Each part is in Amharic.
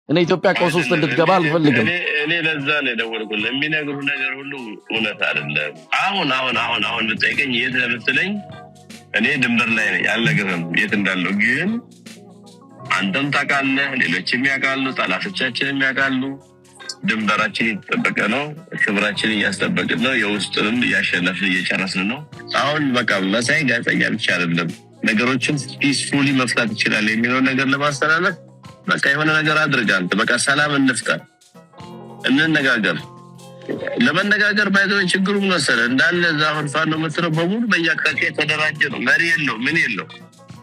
እኔ ኢትዮጵያ ቀውስ ውስጥ እንድትገባ አልፈልግም። እኔ ለዛ ነው የደወልኩልህ። የሚነግሩህ ነገር ሁሉ እውነት አይደለም። አሁን ብትጠይቀኝ የት ነህ ብትለኝ እኔ ድንበር ላይ ነኝ፣ አልነግርህም የት እንዳለው። ግን አንተም ታውቃለህ፣ ሌሎችም ያውቃሉ፣ ጠላቶቻችንም ያውቃሉ። ድንበራችን እየተጠበቀ ነው፣ ክብራችን እያስጠበቅን ነው፣ የውስጥንም እያሸነፍን እየጨረስን ነው። አሁን በቃ መሳይ ጋዜጠኛ ብቻ አይደለም ነገሮችን ፒስፉሊ መፍታት ይችላል የሚለው ነገር ለማስተላለፍ በቃ የሆነ ነገር አድርግ አንተ። በቃ ሰላም እንፍጠር፣ እንነጋገር። ለመነጋገር ባይዘው ችግሩ ምን መሰለህ እንዳለ እዛ አሁን ፋኖ የምትለው በሙሉ በየአቅጣጫው የተደራጀ ነው። መሪ የለው ምን የለው።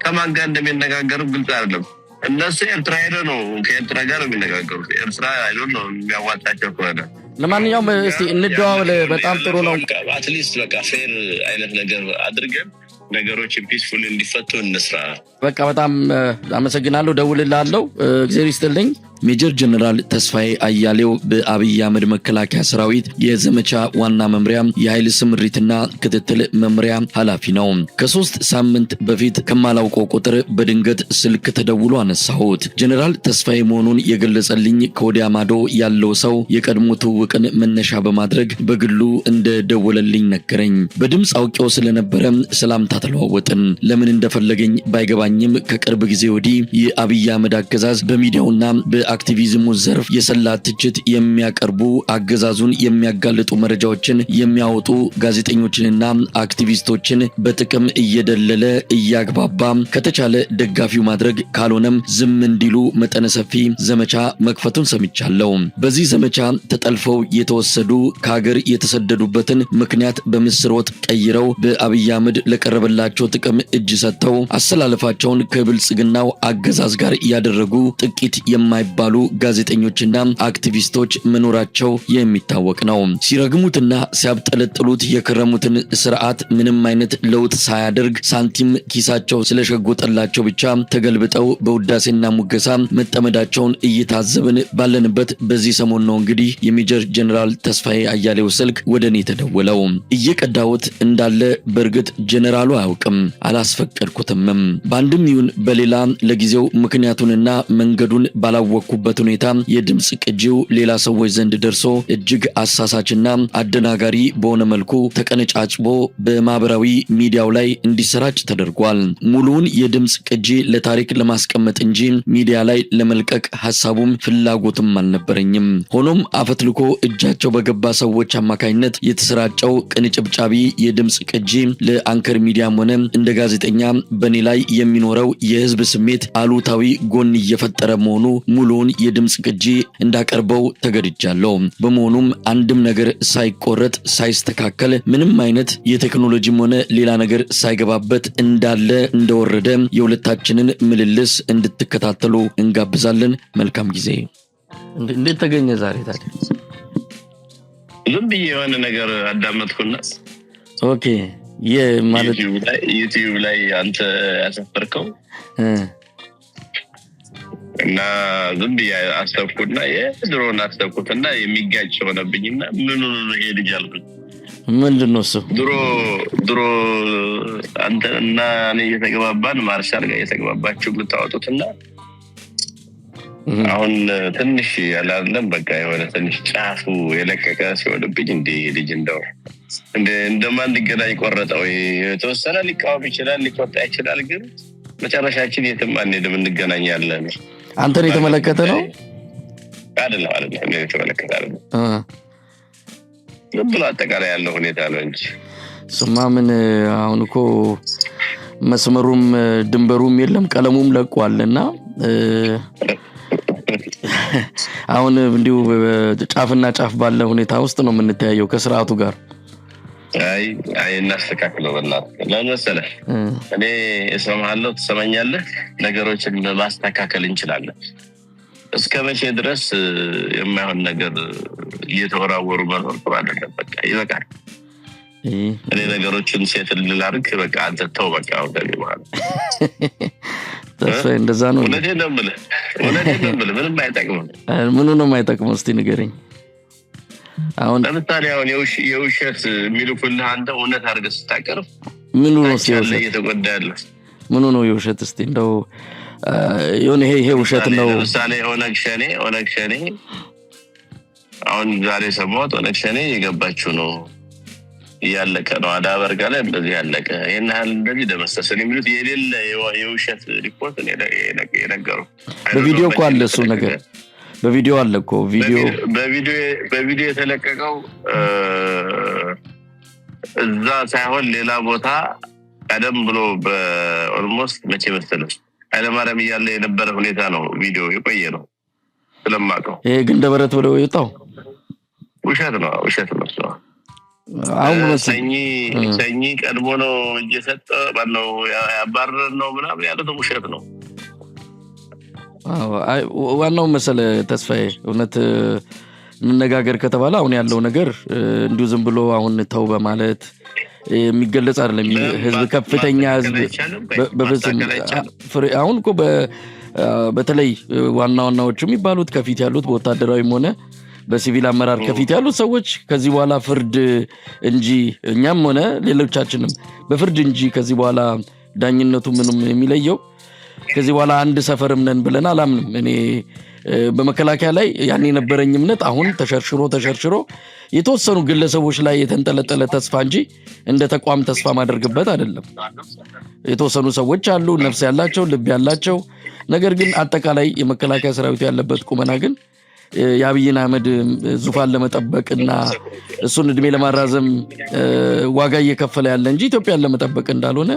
ከማን ጋር እንደሚነጋገሩ ግልጽ አይደለም። እነሱ ኤርትራ ሄደው ነው ከኤርትራ ጋር ነው የሚነጋገሩት። ኤርትራ አይዶን ነው የሚያዋጣቸው ከሆነ ለማንኛውም እስቲ እንደዋወል። በጣም ጥሩ ነው። አትሊስት በቃ ፌር አይነት ነገር አድርገን ነገሮችን ፒስፉል እንዲፈቱ እንስራ። በቃ በጣም አመሰግናለሁ። ደውልልሃለሁ። እግዚአብሔር ይስጥልኝ። ሜጀር ጀነራል ተስፋዬ አያሌው በአብይ አህመድ መከላከያ ሰራዊት የዘመቻ ዋና መምሪያ የኃይል ስምሪትና ክትትል መምሪያ ኃላፊ ነው። ከ3 ሳምንት በፊት ከማላውቀው ቁጥር በድንገት ስልክ ተደውሎ አነሳሁት። ጀነራል ተስፋዬ መሆኑን የገለጸልኝ ከወዲያ ማዶ ያለው ሰው የቀድሞ ትውውቅን መነሻ በማድረግ በግሉ እንደደወለልኝ ነገረኝ። በድምፅ አውቄው ስለነበረ ሰላምታ ተለዋወጥን። ለምን እንደፈለገኝ ባይገባኝም ከቅርብ ጊዜ ወዲህ የአብይ አህመድ አገዛዝ በሚዲያውና በአክቲቪዝሙ ዘርፍ የሰላ ትችት የሚያቀርቡ አገዛዙን የሚያጋልጡ መረጃዎችን የሚያወጡ ጋዜጠኞችንና አክቲቪስቶችን በጥቅም እየደለለ እያግባባ ከተቻለ ደጋፊው ማድረግ ካልሆነም ዝም እንዲሉ መጠነ ሰፊ ዘመቻ መክፈቱን ሰምቻለሁ። በዚህ ዘመቻ ተጠልፈው የተወሰዱ ከሀገር የተሰደዱበትን ምክንያት በምስር ወጥ ቀይረው በአብይ አህመድ ለቀረበላቸው ጥቅም እጅ ሰጥተው አሰላለፋቸውን ከብልጽግናው አገዛዝ ጋር ያደረጉ ጥቂት የማይባሉ ጋዜጠኞችና አክቲቪስቶች መኖራቸው የሚታወቅ ነው። ሲረግሙትና ሲያብጠለጥሉት የከረሙትን ስርዓት ምንም አይነት ለውጥ ሳያደርግ ሳንቲም ኪሳቸው ስለሸጎጠላቸው ብቻ ተገልብጠው በውዳሴና ሙገሳ መጠመዳቸውን እየታዘብን ባለንበት በዚህ ሰሞን ነው እንግዲህ የሜጀር ጀነራል ተስፋዬ አያሌው ስልክ ወደኔ ተደወለው። እየቀዳሁት እንዳለ በእርግጥ ጀነራሉ አያውቅም፣ አላስፈቀድኩትም። በአንድም ይሁን በሌላ ለጊዜው ምክንያቱንና መንገዱን ባላወቅኩበት ሁኔታ የድምጽ ቅጂው ሌላ ሰዎች ዘንድ ደርሶ እጅግ አሳሳችና አደናጋሪ በሆነ መልኩ ተቀነጫጭቦ በማህበራዊ ሚዲያው ላይ እንዲሰራጭ ተደርጓል። ሙሉውን የድምጽ ቅጂ ለታሪክ ለማስቀመጥ እንጂ ሚዲያ ላይ ለመልቀቅ ሐሳቡም ፍላጎትም አልነበረኝም። ሆኖም አፈትልኮ እጃቸው በገባ ሰዎች አማካኝነት የተሰራጨው ቅንጭብጫቢ የድምጽ ቅጂ ለአንከር ሚዲያም ሆነ እንደ ጋዜጠኛ በኔ ላይ የሚኖረው የህዝብ ስሜት አሉታዊ ጎን እየፈጠረ መሆኑ ሙሉውን የድምጽ ቅጂ እንዳቀርበው ተገድጃለሁ። በመሆኑም አንድም ነገር ሳይቆረጥ ሳይስተካከል ምንም አይነት የቴክኖሎጂም ሆነ ሌላ ነገር ሳይገባበት እንዳለ እንደወረደ የሁለታችንን ምልልስ እንድትከታተሉ እንጋብዛለን። መልካም ጊዜ። እንዴት ተገኘ ዛሬ ታዲያ? ዝም ብዬ የሆነ ነገር አዳመጥኩና ኦኬ የማለት ዩቲዩብ ላይ አንተ ያሰፈርከው እና ዝም ብዬ አሰብኩና የድሮን አሰብኩትና የሚጋጭ ሆነብኝና ምን ነው ይሄ ልጅ አልኩኝ። ምንድነው እሱ? ድሮ አንተና እኔ እየተገባባን ማርሻል ጋር እየተገባባችሁ የምታወጡትና አሁን ትንሽ ያላለም በቃ የሆነ ትንሽ ጫፉ የለቀቀ ሲሆንብኝ እንደ ልጅ እንደማን ሊገናኝ ቆረጠው። የተወሰነ ሊቃወም ይችላል፣ ሊቆጣ ይችላል፣ ግን መጨረሻችን የትም አንሄድም፣ እንገናኛለን። አንተን የተመለከተ ነው አይደለም? እኔ የተመለከተ አይደለም። ዝም ብሎ አጠቃላይ ያለው ሁኔታ ነው እንጂ ስማ ምን አሁን እኮ መስመሩም ድንበሩም የለም ቀለሙም ለቋልና አሁን እንዲሁ ጫፍና ጫፍ ባለ ሁኔታ ውስጥ ነው የምንተያየው ከስርዓቱ ጋር። አይ እናስተካክለው በእናትህ። ለምን መሰለህ እኔ እሰማሃለሁ፣ ትሰማኛለህ፣ ነገሮችን ማስተካከል እንችላለን። እስከ መቼ ድረስ የማይሆን ነገር እየተወራወሩ መኖር ጥሩ አይደለም። በቃ ይበቃል። እኔ ነገሮችን ሴትል ላድርግ፣ በቃ አንተ ተው በቃ ወደኔ ማለት ተስፋዬ እንደዛ ነው። እውነቴን ነው የምልህ ምንም አይጠቅምም። ምኑ ነው የማይጠቅመው? እስቲ ንገረኝ። አሁን ለምሳሌ አሁን የውሸት የሚልኩልህ አንተ እውነት አድርገህ ስታቀርብ ምኑ ነው ሲወሰድ እየተጎዳ ያለው? ምኑ ነው የውሸት? እስቲ እንደው የሆነ ይሄ ውሸት ነው ለምሳሌ ኦነግ ሸኔ አሁን ዛሬ ሰሞት ኦነግ ሸኔ የገባችው ነው ያለቀ ነው አዳበርጋ ላይ እንደዚህ ያለቀ ይሄን እንደዚህ ደመሰሰን የሚሉት የሌለ የውሸት ሪፖርት ነው የነገሩ በቪዲዮ እኮ አለ እሱ ነገር በቪዲዮ አለ እኮ በቪዲዮ የተለቀቀው እዛ ሳይሆን ሌላ ቦታ ቀደም ብሎ በኦልሞስት መቼ መሰለህ ኃይለማርያም እያለ የነበረ ሁኔታ ነው ቪዲዮ የቆየ ነው ስለማቀው ይሄ ግን ደበረት ብለው የወጣው ውሸት ነው አሁን ሰኝ ቀድሞ ነው እየሰጠ ባለው ያባረር ነው ምናምን ያለው ውሸት ነው ዋናው መሰለ ተስፋዬ እውነት እንነጋገር ከተባለ አሁን ያለው ነገር እንዲሁ ዝም ብሎ አሁን ተው በማለት የሚገለጽ አይደለም ህዝብ ከፍተኛ ህዝብ በፍጹም አሁን እኮ በተለይ ዋናዎቹ የሚባሉት ከፊት ያሉት በወታደራዊም ሆነ በሲቪል አመራር ከፊት ያሉት ሰዎች ከዚህ በኋላ ፍርድ እንጂ እኛም ሆነ ሌሎቻችንም በፍርድ እንጂ ከዚህ በኋላ ዳኝነቱ ምንም የሚለየው ከዚህ በኋላ አንድ ሰፈርም ነን ብለን አላምንም እኔ በመከላከያ ላይ ያን የነበረኝ እምነት አሁን ተሸርሽሮ የተወሰኑ ግለሰቦች ላይ የተንጠለጠለ ተስፋ እንጂ እንደ ተቋም ተስፋ ማድረግበት አይደለም የተወሰኑ ሰዎች አሉ ነፍስ ያላቸው ልብ ያላቸው ነገር ግን አጠቃላይ የመከላከያ ሰራዊት ያለበት ቁመና ግን የአብይን አህመድ ዙፋን ለመጠበቅና እሱን እድሜ ለማራዘም ዋጋ እየከፈለ ያለ እንጂ ኢትዮጵያን ለመጠበቅ እንዳልሆነ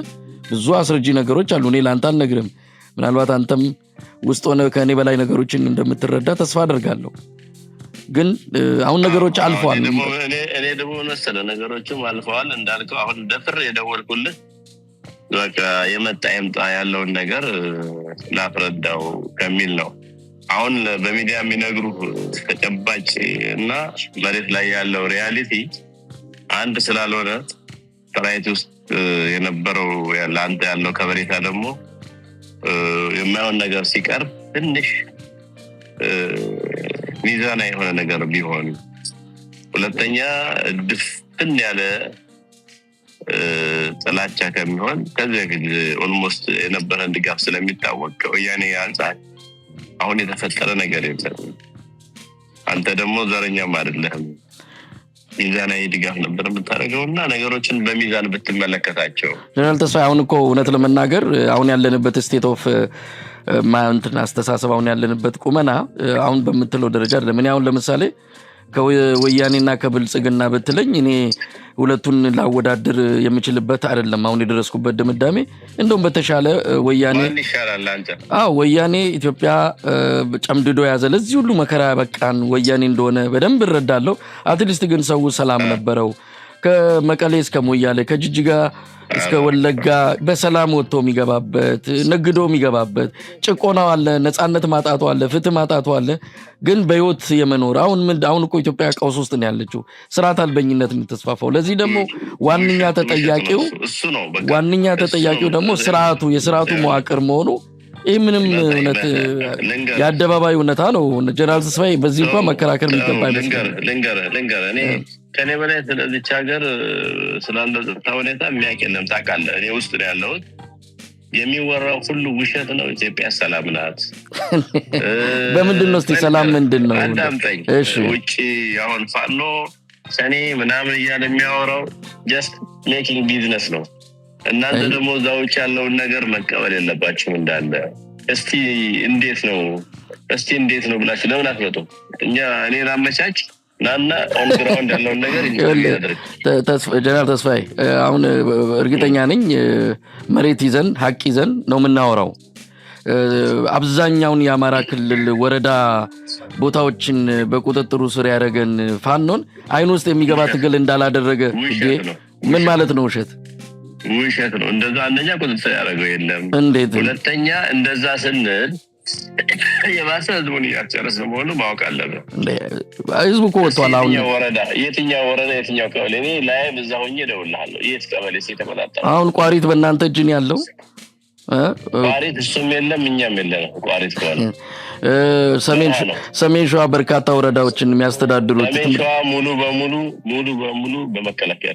ብዙ አስረጂ ነገሮች አሉ እኔ ላንተ አልነግርም ምናልባት አንተም ውስጥ ሆነ ከኔ በላይ ነገሮችን እንደምትረዳ ተስፋ አደርጋለሁ ግን አሁን ነገሮች አልፈዋል እኔ ደግሞ መሰለ ነገሮችም አልፈዋል እንዳልከው አሁን ደፍር የደወልኩልህ በቃ የመጣ ያለውን ነገር ላፍረዳው ከሚል ነው አሁን በሚዲያ የሚነግሩ ተጨባጭ እና መሬት ላይ ያለው ሪያሊቲ አንድ ስላልሆነ ሰራዊት ውስጥ የነበረው አንተ ያለው ከበሬታ ደግሞ የማይሆን ነገር ሲቀርብ ትንሽ ሚዛና የሆነ ነገር ቢሆን ሁለተኛ ድፍን ያለ ጥላቻ ከሚሆን ከዚህ ግን ኦልሞስት የነበረን ድጋፍ ስለሚታወቅ ወያኔ አንፃር አሁን የተፈጠረ ነገር የለም አንተ ደግሞ ዘረኛም አይደለም ሚዛናዊ ድጋፍ ነበር የምታደርገውና ነገሮችን በሚዛን ብትመለከታቸው ጀነራል ተስፋዬ አሁን እኮ እውነት ለመናገር አሁን ያለንበት ስቴት ኦፍ ማንተና አስተሳሰብ አሁን ያለንበት ቁመና አሁን በመተለው ደረጃ አይደለም እኔ አሁን ለምሳሌ ከወያኔና ከብልጽግና በትለኝ እኔ ሁለቱን ላወዳድር የምችልበት አይደለም አሁን የደረስኩበት ድምዳሜ እንደውም በተሻለ ወያኔ ይሻላል አንተ ወያኔ ኢትዮጵያ ጨምድዶ ያዘ ለዚህ ሁሉ መከራ በቃን ወያኔ እንደሆነ በደንብ እረዳለሁ አትሊስት ግን ሰው ሰላም ነበረው ከመቀሌ እስከ ሞያሌ ከጅጅጋ እስከ ወለጋ በሰላም ወጥቶ የሚገባበት ነግዶ የሚገባበት ጭቆናው አለ ነፃነት ማጣቱ አለ ፍትህ ማጣቱ አለ ግን በህይወት የመኖር አሁን እኮ ኢትዮጵያ ቀውስ ውስጥ ነው ያለችው ስርዓት አልበኝነት የምትስፋፋው ለዚህ ደግሞ ዋንኛ ተጠያቂው ደግሞ የስርዓቱ መዋቅር መሆኑ ይሄ ምንም እውነት ያደባባይ እውነታ ነው ጀነራል ተስፋዬ በዚህ እንኳን መከራከር የሚገባ አይመስልም ልንገር እኔ ከኔ በላይ ስለዚህ ሀገር ስላለው ጸጥታ ሁኔታ የሚያቀለም ታውቃለህ እኔ ውስጥ ነው ያለሁት የሚወራው ሁሉ ውሸት ነው ኢትዮጵያ ሰላም ናት በምንድነው እስቲ ሰላም ምንድነው እሺ ውጪ አሁን ፋኖ ሰኔ ምናምን እያለ የሚያወራው just making business ነው እናንተ ደግሞ ዛውጭ ያለውን ነገር መቀበል የለባችሁም እንዳለ እስቲ እንዴት ነው ብላችሁ ለምን አትመጡ እኔ ላመቻች ናና ኦን ግራውንድ ያለውን ነገር ይደረግ ጀነራል ተስፋዬ አሁን እርግጠኛ ነኝ መሬት ይዘን ሀቅ ይዘን ነው የምናወራው አብዛኛውን የአማራ ክልል ወረዳ ቦታዎችን በቁጥጥሩ ስር ያደረገን ፋኖን አይን ውስጥ የሚገባ ትግል እንዳላደረገ ምን ማለት ነው ውሸት ነው እንደዛ አንደኛ ቁጥጥር ያደረገው የለም እንዴት ሁለተኛ እንደዛ ስንል የባሰ ህዝቡን ያጨረሰ መሆኑ ማወቅ አለበት ህዝቡ እኮ ወጥቷል አሁን የትኛው ቀበሌ እኔ ላይቭ እዛ ሆኜ እደውልልሃለሁ የት ቀበሌ ሲተመጣጣ አሁን ቋሪት በእናንተ እጅ ነው ያለው ቋሪት እሱም የለም እኛም የለም ቋሪት ከሆነ ሰሜን ሸዋ በርካታ ወረዳዎችን የሚያስተዳድሩት ሰሜን ሸዋ ሙሉ በሙሉ በመከላከያ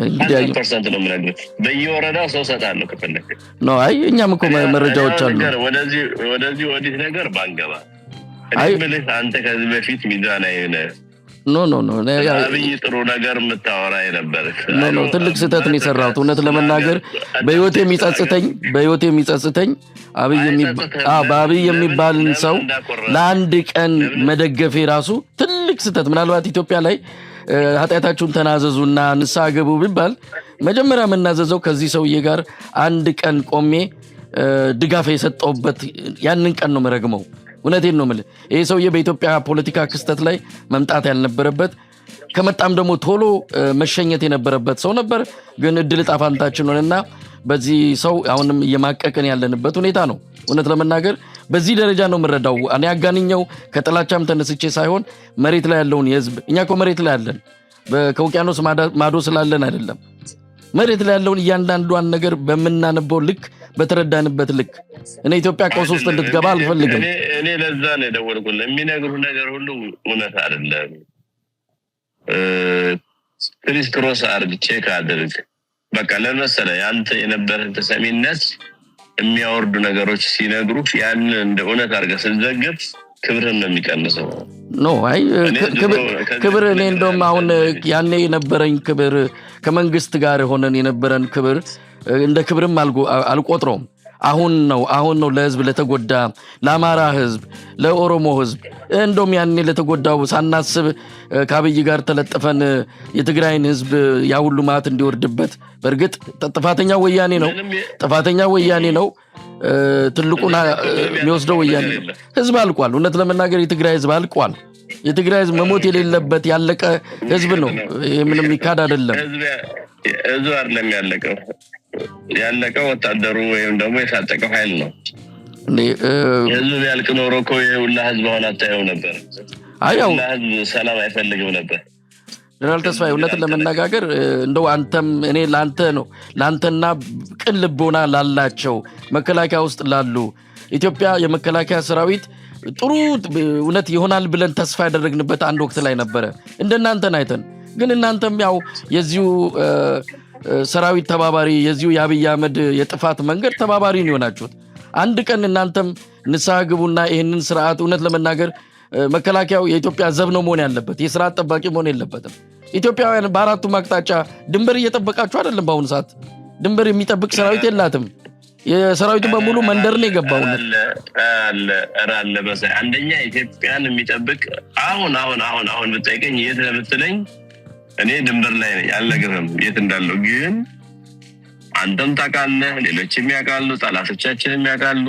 እንግዲህ 100% ነው የምነግርህ። በየወረዳው ሰው ሰጣለሁ ከፈለክ ነው። አይ እኛም እኮ መረጃዎች አሉ። ወደዚህ ነገር ባንገባ እኔ ምልህ አንተ ከዚህ በፊት ሚዛን አይነ ኖ አብይ ጥሩ ነገር የምታወራ ነበር። ኖ ትልቅ ስህተት ነው የሰራሁት። እውነት ለመናገር በህይወቴ የሚጸጽተኝ በአብይ የሚባልን ሰው ለአንድ ቀን መደገፌ ራሱ ትልቅ ስህተት። ምናልባት ኢትዮጵያ ላይ ኃጢአታችሁን ተናዘዙና ንስሐ ገቡ ቢባል መጀመሪያ የምናዘዘው ከዚህ ሰውዬ ጋር አንድ ቀን ቆሜ ድጋፍ የሰጠውበት ያንን ቀን ነው መረግመው። እውነቴን ነው የምልህ። ይሄ ሰውዬ በኢትዮጵያ ፖለቲካ ክስተት ላይ መምጣት ያልነበረበት ከመጣም ደግሞ ቶሎ መሸኘት የነበረበት ሰው ነበር። ግን እድል ዕጣ ፈንታችን ሆነና በዚህ ሰው አሁንም እየማቀቅን ያለንበት ሁኔታ ነው። እውነት ለመናገር በዚህ ደረጃ ነው የምረዳው። እኔ አጋንኛው ከጥላቻም ተነስቼ ሳይሆን መሬት ላይ ያለውን የህዝብ እኛ እኮ መሬት ላይ ያለን ከውቅያኖስ ማዶ ስላለን አይደለም። መሬት ላይ ያለውን እያንዳንዷን ነገር በምናነበው ልክ በተረዳንበት ልክ እኔ ኢትዮጵያ ቀውስ ውስጥ እንድትገባ አልፈልግም። እኔ ለዛ ነው የደወልኩልህ። የሚነግሩ ነገር ሁሉ እውነት አይደለም። ክሪስ ክሮስ አድርግ፣ ቼክ አድርግ። በቃ ለመሰለ ያንተ የነበረን ተሰሚነት የሚያወርዱ ነገሮች ሲነግሩ ያን እንደ እውነት አድርገህ ስትዘግብ ክብርን ነው የሚቀንሰው። አይ ክብር እኔ እንደውም አሁን ያኔ የነበረኝ ክብር ከመንግስት ጋር ሆነን የነበረን ክብር እንደ ክብርም አልቆጥረውም። አሁን ነው ለህዝብ ለተጎዳ ለአማራ ህዝብ ለኦሮሞ ህዝብ እንደውም ያኔ ለተጎዳው ሳናስብ ከአብይ ጋር ተለጥፈን የትግራይን ህዝብ ያ ሁሉ ማት እንዲወርድበት በእርግጥ ጥፋተኛ ወያኔ ነው ትልቁና የሚወስደው ወያኔ ህዝብ አልቋል። እውነት ለመናገር የትግራይ ህዝብ አልቋል። የትግራይ ህዝብ መሞት የሌለበት ያለቀ ህዝብ ነው። ይሄ ምንም ይካድ አይደለም። ህዝብ አይደለም ያለቀው ወታደሩ ወይም ደግሞ የታጠቀው ኃይል ነው። ህዝብ ያልቅ ኖሮ እኮ የሁላ ህዝብ አሁን አታየው ነበር። ህዝብ ሰላም አይፈልግም ነበር። ጀነራል ተስፋዬ እውነትን ለመነጋገር እንደው አንተም እኔ ላንተና ቅን ልቦና ላላቸው መከላከያ ውስጥ ላሉ ኢትዮጵያ የመከላከያ ሰራዊት ጥሩ እውነት ይሆናል ብለን ተስፋ ያደረግንበት አንድ ወቅት ላይ ነበረ እንደናንተን አይተን። ግን እናንተም ያው የዚሁ ሰራዊት ተባባሪ የዚሁ የአብይ አህመድ የጥፋት መንገድ ተባባሪ ነው የሆናችሁት። አንድ ቀን እናንተም ንስሐ ግቡና ይሄንን ስርዓት እውነት ለመናገር መከላከያው የኢትዮጵያ ዘብ ነው መሆን ያለበት፣ የስርዓት ጠባቂ መሆን የለበትም። ኢትዮጵያውያን በአራቱም አቅጣጫ ድንበር እየጠበቃችሁ አይደለም። በአሁኑ ሰዓት ድንበር የሚጠብቅ ሰራዊት የላትም። የሰራዊቱ በሙሉ መንደር ነው የገባው። አለ በሳይ አንደኛ ኢትዮጵያን የሚጠብቅ አሁን ብትጠይቀኝ የት ለምትለኝ እኔ ድንበር ላይ ነኝ አልነግርህም የት እንዳለው። ግን አንተም ታውቃለህ፣ ሌሎችም ያውቃሉ፣ ጠላቶቻችንም ያውቃሉ።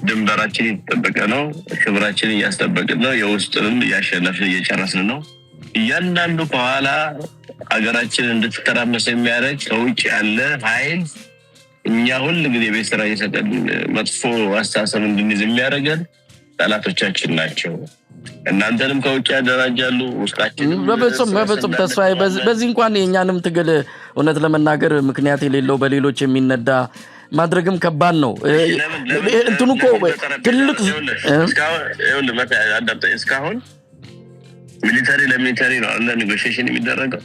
ድንበራችን እየተጠበቀ ነው፣ ክብራችንን እያስጠበቅን ነው፣ የውስጥንም እያሸነፍን እየጨረስን ነው። እያንዳንዱ ከኋላ ሀገራችን እንድትተራመስ የሚያደርግ ከውጭ ያለ ኃይል እኛ ሁል ጊዜ ቤት ስራ እየሰጠን መጥፎ አስተሳሰብ እንድንይዝ የሚያደርገን ጠላቶቻችን ናቸው። እናንተንም ከውጭ ያደራጃሉ፣ ውስጣችንም በፍጹም ተስፋዬ በዚህ እንኳን የእኛንም ትግል እውነት ለመናገር ምክንያት የሌለው በሌሎች የሚነዳ ማድረግም ከባድ ነው። እንትኑ እኮ ትልቅ እስካሁን ሚሊተሪ ለሚሊተሪ ነው አለ ኔጎሽዬሽን የሚደረገው።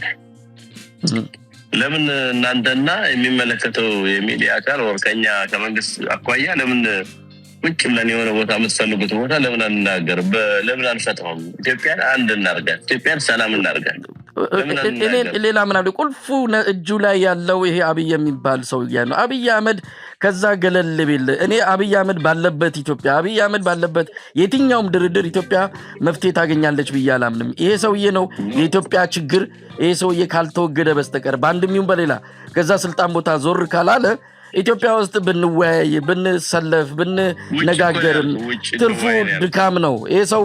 ለምን እናንተና የሚመለከተው የሚዲያ አካል ወርቀኛ ከመንግስት አኳያ ለምን ቁጭ ብለን የሆነ ቦታ የምትፈልጉት ቦታ ለምን አንናገር? ለምን አንፈታውም? ኢትዮጵያን አንድ እናርጋት፣ ኢትዮጵያን ሰላም እናርጋት። ሌላ ምን አለ? ቁልፉ እጁ ላይ ያለው ይሄ አብይ የሚባል ሰው ያለው አብይ አህመድ ከዛ ገለል ቢል እኔ አብይ አህመድ ባለበት ኢትዮጵያ አብይ አህመድ ባለበት የትኛውም ድርድር ኢትዮጵያ መፍትሄ ታገኛለች ብዬ አላምንም። ይሄ ሰውዬ ነው የኢትዮጵያ ችግር። ይሄ ሰውዬ ካልተወገደ በስተቀር በአንድም ይሁን በሌላ ከዛ ስልጣን ቦታ ዞር ካላለ ኢትዮጵያ ውስጥ ብንወያይ ብንሰለፍ ብንነጋገርም ትርፉ ድካም ነው። ይሄ ሰው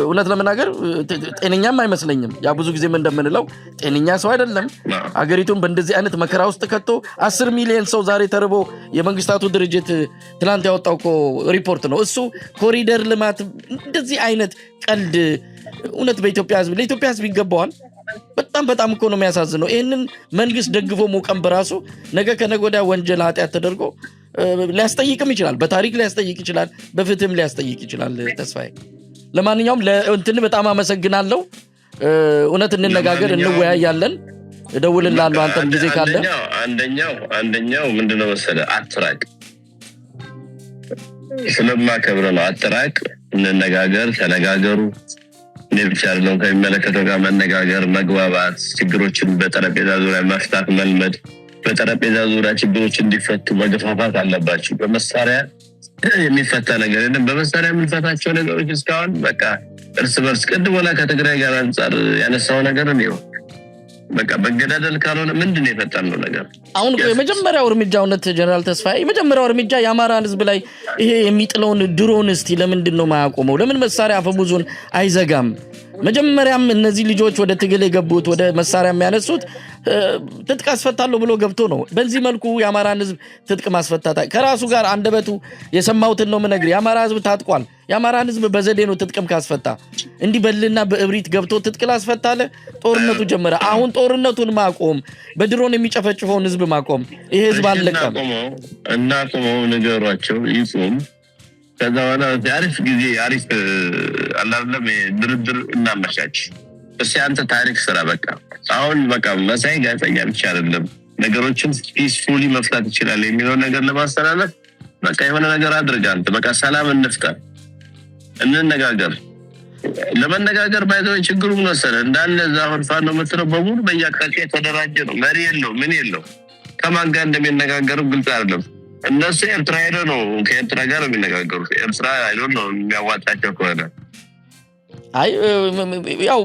እውነት ለመናገር ጤነኛም አይመስለኝም። ያ ብዙ ጊዜም እንደምንለው ጤነኛ ሰው አይደለም። አገሪቱን በእንደዚህ አይነት መከራ ውስጥ ከቶ 10 ሚሊዮን ሰው ዛሬ ተርቦ የመንግስታቱ ድርጅት ትናንት ያወጣው እኮ ሪፖርት ነው እሱ። ኮሪደር ልማት እንደዚህ አይነት ቀልድ እውነት ለኢትዮጵያ ህዝብ ይገባዋል? በጣም እኮ ነው የሚያሳዝነው። ይሄንን መንግስት ደግፎ ሞቀም በራሱ ነገ ከነገ ወዲያ ወንጀል ኃጢአት ተደርጎ ሊያስጠይቅም ይችላል። በታሪክ ሊያስጠይቅ ይችላል፣ በፍትህም ሊያስጠይቅ ይችላል። ተስፋዬ ለማንኛውም ለእንትን በጣም አመሰግናለሁ። እውነት እንነጋገር፣ እንወያያለን። እደውልልሃለሁ አንተም ጊዜ ካለ። አንደኛው ምንድነው መሰለህ አትራቅ፣ ስለማከብር ነው። አትራቅ፣ እንነጋገር፣ ተነጋገሩ። እኔ ብቻ አይደለም ከሚመለከተው ጋር መነጋገር፣ መግባባት፣ ችግሮችን በጠረጴዛ ዙሪያ መፍታት መልመድ። በጠረጴዛ ዙሪያ ችግሮች እንዲፈቱ መገፋፋት አለባችሁ። በመሳሪያ የሚፈታ ነገር የለም። በመሳሪያ የምንፈታቸው ነገሮች እስካሁን በቃ እርስ በርስ ቅድም ሆና ከትግራይ ጋር አንጻር ያነሳው ነገር ነው። በቃ በገዳደል ካልሆነ ምንድነው የፈጠነው ነገር? አሁን የመጀመሪያው እርምጃ እውነት ጀነራል ተስፋዬ የመጀመሪያው እርምጃ የአማራን ህዝብ ላይ ይሄ የሚጥለውን ድሮን እስቲ ለምንድነው ማያቆመው? ለምን መሳሪያ አፈሙዙን አይዘጋም? መጀመሪያም እነዚህ ልጆች ወደ ትግል የገቡት ወደ መሳሪያ የሚያነሱት ትጥቅ አስፈታለሁ ብሎ ገብቶ ነው። በዚህ መልኩ የአማራን ህዝብ ትጥቅ ማስፈታታ ከራሱ ጋር አንደበቱ የሰማውትን ነው ምነግር። የአማራ ህዝብ ታጥቋል። የአማራን ህዝብ በዘዴ ነው ትጥቅም ካስፈታ። እንዲህ በልና በእብሪት ገብቶ ትጥቅ ላስፈታለ ጦርነቱ ጀመረ። አሁን ጦርነቱን ማቆም፣ በድሮን የሚጨፈጭፈውን ህዝብ ማቆም። ይሄ ህዝብ አለቀም እና ቆመው ነገሯቸው ይጹም። ከዛ በኋላ አሪፍ ጊዜ አሪፍ አላለም ድርድር እናመቻች። እሺ አንተ ታሪክ ስራ በቃ አሁን በቃ መሳይ ጋዜጠኛ ብቻ አይደለም ነገሮችን ፒስፉሊ መፍታት ይችላል የሚለው ነገር ለማስተላለፍ በቃ የሆነ ነገር አድርግ። አንተ በቃ ሰላም እንፍጠር፣ እንነጋገር። ለመነጋገር ባይዘው ችግሩ ምን መሰለህ እንዳለ ዛሁን ፋኖ መጥተው በሙሉ በየአቅጣጫው የተደራጀ ነው። መሪ የለው ምን የለው። ከማን ጋር እንደሚነጋገሩ ግልጽ አይደለም። እነሱ ኤርትራ ሄደው ነው ከኤርትራ ጋር የሚነጋገሩት። ኤርትራ አይዶን ነው የሚያዋጣቸው ከሆነ አይ ያው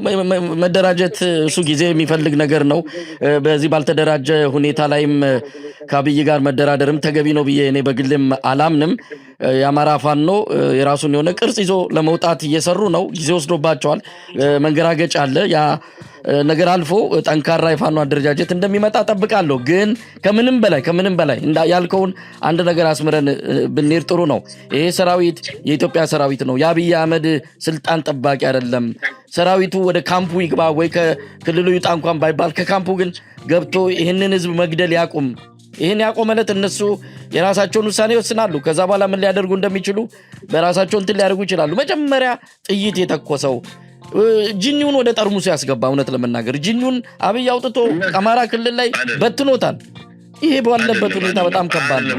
መደራጀት እሱ ጊዜ የሚፈልግ ነገር ነው። በዚህ ባልተደራጀ ሁኔታ ላይም ከአብይ ጋር መደራደርም ተገቢ ነው ብዬ እኔ በግልም አላምንም። የአማራ ፋኖ የራሱን የሆነ ቅርጽ ይዞ ለመውጣት እየሰሩ ነው። ጊዜ ወስዶባቸዋል። መንገራገጭ አለ። ያ ነገር አልፎ ጠንካራ የፋኖ አደረጃጀት እንደሚመጣ ጠብቃለሁ። ግን ከምንም በላይ ያልከውን አንድ ነገር አስምረን ብንሄድ ጥሩ ነው። ይሄ ሰራዊት የኢትዮጵያ ሰራዊት ነው። የአብይ አህመድ ስልጣን ጠባቂ አይደለም። ሰራዊቱ ወደ ካምፑ ይግባ ወይ ከክልሉ ይውጣ እንኳን ባይባል ከካምፑ ግን ገብቶ ይህንን ህዝብ መግደል ያቁም። ይህን ያቆመለት እነሱ የራሳቸውን ውሳኔ ይወስናሉ። ከዛ በኋላ ምን ሊያደርጉ እንደሚችሉ በራሳቸው እንትን ሊያደርጉ ይችላሉ። መጀመሪያ ጥይት የተኮሰው ጂኒውን ወደ ጠርሙሱ ያስገባ። እውነት ለመናገር ጂኒውን አብይ አውጥቶ አማራ ክልል ላይ በትኖታል። ይሄ ባለበት ሁኔታ በጣም ከባድ ነው።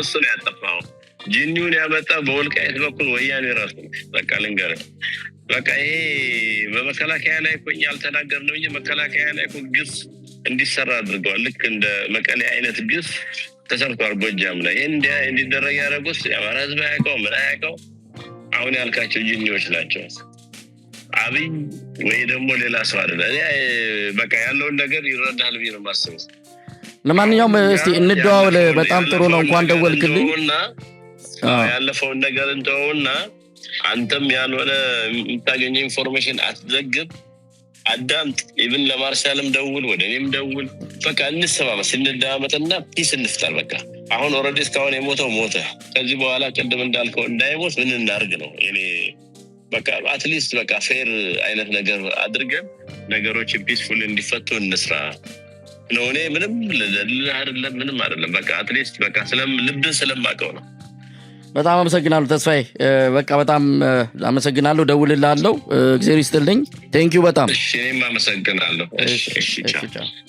እሱ ነው ያጠፋው። ጂኒውን ያመጣ በወልቃይት በኩል ወያኔ ራሱ በቃ ልንገርህ በቃ ይሄ በመከላከያ ላይ እኮ ያልተናገርነው እንጂ መከላከያ ላይ እኮ ግፍ እንዲሰራ አድርገዋል። ልክ እንደ መቀሌ አይነት ግፍ ተሰርቷል ጎጃም ላይ። እንዲደረግ ያደረጉት የአማራ ህዝብ አያውቀው ምን አያውቀው። አሁን ያልካቸው ጂኒዎች ናቸው። አብይ ወይ ደግሞ ሌላ ሰው አይደለም። እኔ በቃ ያለውን ነገር ይረዳል ብዬ ነው የማስበው። ለማንኛውም እስቲ እንደዋወል። በጣም ጥሩ ነው። እንኳን ደወልክልኝ። ያለፈውን ነገር እንተውና አንተም ያልሆነ የምታገኘው ኢንፎርሜሽን አትዘግብ፣ አዳምጥ። ኢቭን ለማርሻልም ደውል፣ ወደ እኔም ደውል። በቃ እንሰማማ፣ እንደማመጥና ፒስ እንፍጠር። በቃ አሁን ኦልሬዲ እስካሁን የሞተው ሞተ። ከዚህ በኋላ ቅድም እንዳልከው እንዳይሞት ምን እናርግ ነው እኔ በቃ አትሊስት በቃ ፌር አይነት ነገር አድርገን ነገሮች ፒስፉል እንዲፈቱ እንስራ ነው። እኔ ምንም አይደለም ምንም አይደለም። በቃ አትሊስት በቃ ልብን ስለማቀው ነው። በጣም አመሰግናለሁ ተስፋዬ። በቃ በጣም አመሰግናለሁ። ደውልልሃለሁ። እግዚአብሔር ይስጥልኝ። ቴንክ ዩ በጣም እሺ። እኔም አመሰግናለሁ። እሺ ቻው።